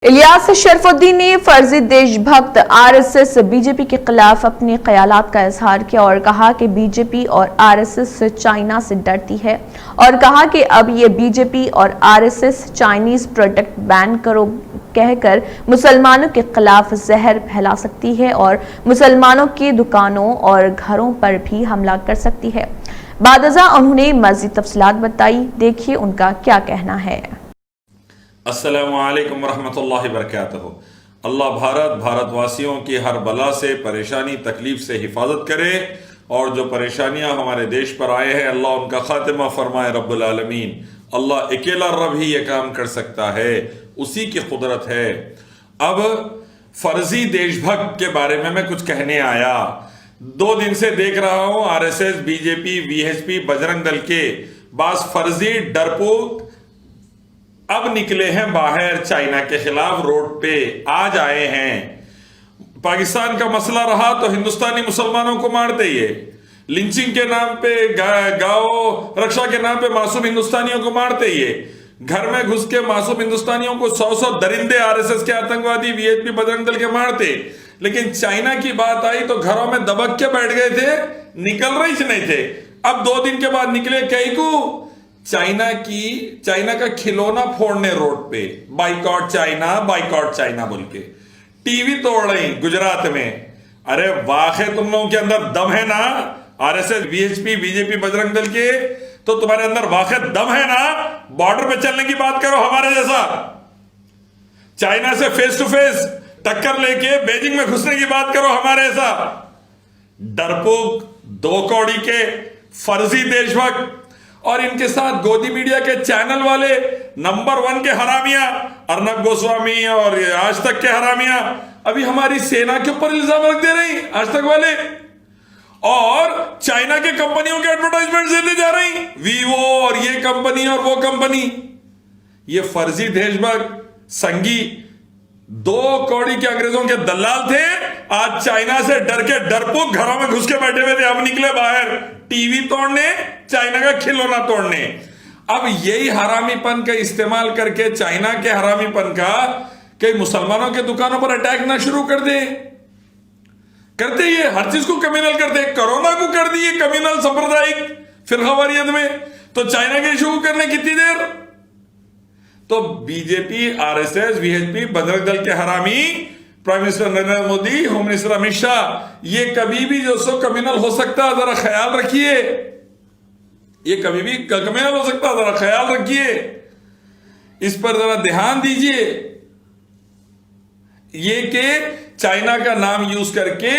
इलियास शरफुद्दीन ने फर्जी देशभक्त आरएसएस बीजेपी के खिलाफ अपने ख्यालात का इजहार किया और कहा कि बीजेपी और आरएसएस चाइना से डरती है और कहा कि अब ये बीजेपी और आरएसएस चाइनीज प्रोडक्ट बैन करो कहकर मुसलमानों के खिलाफ जहर फैला सकती है और मुसलमानों की दुकानों और घरों पर भी हमला कर सकती है। बादजा उन्होंने मज़ीद तफसीलात बताई, देखिए उनका क्या कहना है। अस्सलामु अलैकुम वरहमतुल्लाहि वबरकातुहू। अल्लाह भारतवासियों की हर बला से, परेशानी, तकलीफ से हिफाजत करे और जो परेशानियां हमारे देश पर आए हैं अल्लाह उनका खातिमा फरमाए रब्बुल आलमीन। अल्लाह अकेला रब ही ये काम कर सकता है, उसी की कुदरत है। अब फर्जी देशभक्त के बारे में मैं कुछ कहने आया। 2 दिन से देख रहा हूं RSS, BJP, VHP, Bajrang Dal के बास फर्जी डरपोक अब निकले हैं बाहर, चाइना के खिलाफ रोड पे आज आए हैं। पाकिस्तान का मसला रहा तो हिंदुस्तानी मुसलमानों को मारते ही, लिंचिंग के नाम पे, गांव रक्षा के नाम पे मासूम हिंदुस्तानियों को मारते ही, घर में घुस के मासूम हिंदुस्तानियों को 100 दरिंदे आरएसएस के आतंकवादी, वीएचपी, बजरंग दल के मारते। लेकिन चाइना की बात आई तो घरों में दबक के बैठ गए थे, निकल रही नहीं थे। अब 2 दिन के बाद निकले कई को चाइना का खिलौना फोड़ने रोड पे, बाइकॉट चाइना बोल के टीवी तोड़ रही गुजरात में। अरे वाह, तुम लोगों के अंदर दम है ना, RSS, VHP, BJP, Bajrang Dal के, तो तुम्हारे अंदर वाकई दम है ना। बॉर्डर पे चलने की बात करो हमारे जैसा, चाइना से फेस टू फेस टक्कर लेके बीजिंग में घुसने की बात करो हमारे जैसा। डरपोक, 2 कौड़ी के फर्जी देशभक्त और इनके साथ गोदी मीडिया के चैनल वाले नंबर 1 के हरामिया, अर्नब गोस्वामी और आज तक के हरामिया अभी हमारी सेना के ऊपर इल्जाम रख दे रही, आज तक वाले, और चाइना के कंपनियों के एडवर्टाइजमेंट देते जा रही, वीवो और ये कंपनी और वो कंपनी। ये फर्जी देशभक्त संगी 2 कौड़ी के अंग्रेजों के दलाल थे, आज चाइना से डर के डरपोक घरों में घुस के बैठे हुए थे। अब निकले बाहर टीवी तोड़ने, चाइना का खिलौना तोड़ने। अब यही हरामीपन का इस्तेमाल करके, चाइना के हरामीपन का, कई मुसलमानों के दुकानों पर अटैक ना शुरू कर दे। करते ये हर चीज को कम्युनल करते, कोरोना को कर दिए कम्युनल, सांप्रदायिक, फिरकावारियत में, तो चाइना के इशू को करने कितनी देर। तो BJP, RSS, VHP, Bajrang Dal के हरामी, prime minister Narendra Modi, home minister Amit Shah, ये कभी भी जो सो कम्युनल हो सकता है, जरा ख्याल रखिए। ये कभी भी कम्युनल हो सकता है, जरा ख्याल रखिए, इस पर जरा ध्यान दीजिए। ये कि चाइना का नाम यूज करके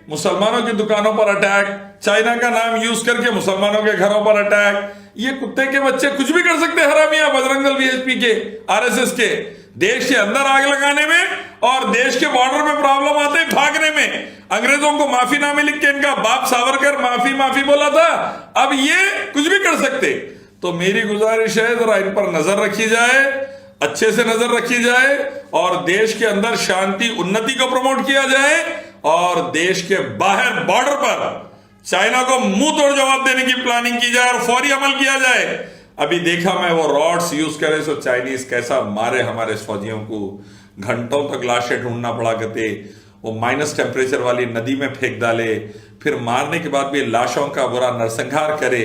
मुसलमानों की दुकानों पर अटैक, चाइना का नाम यूज करके मुसलमानों के घरों पर अटैक, ये कुत्ते के बच्चे कुछ भी कर सकते हैं हरामिया, बजरंग दल, वीएचपी के, आरएसएस के, देश के अंदर आग लगाने में और देश के बॉर्डर में प्रॉब्लम आते ही भागने में। अंग्रेजों को माफीनामे लिख के इनका बाप सावरकर माफी बोला था, अब ये कुछ भी कर सकते। तो मेरी गुजारिश है जरा इन पर नजर रखी जाए, अच्छे से नजर रखी जाए और देश के अंदर शांति, उन्नति को प्रमोट किया जाए और देश के बाहर बॉर्डर पर चाइना को मुंह तोड़ जवाब देने की प्लानिंग की जाए और फौरी अमल किया जाए। अभी देखा मैं वो रॉड्स यूज करे सो चाइनीज कैसा मारे हमारे फौजियों को, घंटों तक लाशें ढूंढना पड़ा करते, वो माइनस टेम्परेचर वाली नदी में फेंक डाले, फिर मारने के बाद भी लाशों का बुरा नरसंहार करे।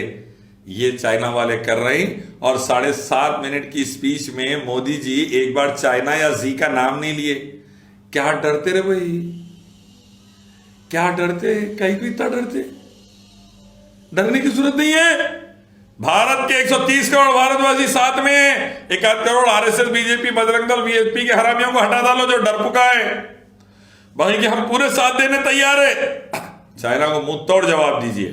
ये चाइना वाले कर रहे हैं। और 7.5 मिनट की स्पीच में मोदी जी एक बार चाइना या जी का नाम नहीं लिए। क्या डरते रे भाई, क्या डरते, कहीं को इतना डरते, डरने की जरूरत नहीं है। भारत के 130 करोड़ भारतवासी, साथ में 1 crore RSS, BJP, Bajrang Dal, VHP के हरामियों को हटा डालो जो डरपुका है भाई, कि हम पूरे साथ देने तैयार है। चाइना को मुंह तोड़ जवाब दीजिए,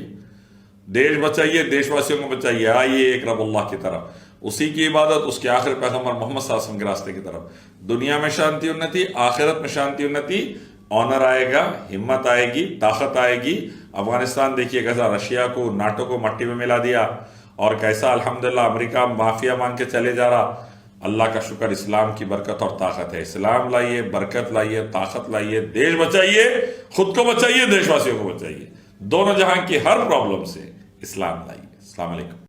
देश बचाइए, देशवासियों को बचाइए। आइए एक रब अल्लाह की तरफ, उसी की इबादत, उसके आखिर पैगंबर मोहम्मद सल्लल्लाहु अलैहि वसल्लम के रास्ते की तरफ। दुनिया में शांति, उन्नति, आखिरत में शांति, उन्नति, ऑनर आएगा, हिम्मत आएगी, ताकत आएगी। अफगानिस्तान देखिए कैसा रशिया को, नाटो को मट्टी में मिला दिया और कैसा अल्हम्दुलिल्लाह अमेरिका माफिया मांग के चले जा रहा। अल्लाह का शुक्र, इस्लाम की बरकत और ताकत है। इस्लाम लाइए, बरकत लाइए, ताकत लाइए, देश बचाइए, खुद को बचाइए, देशवासियों को बचाइए। दोनों जहां की हर प्रॉब्लम से इस्लाम लाइए। अस्सलाम वालेकुम।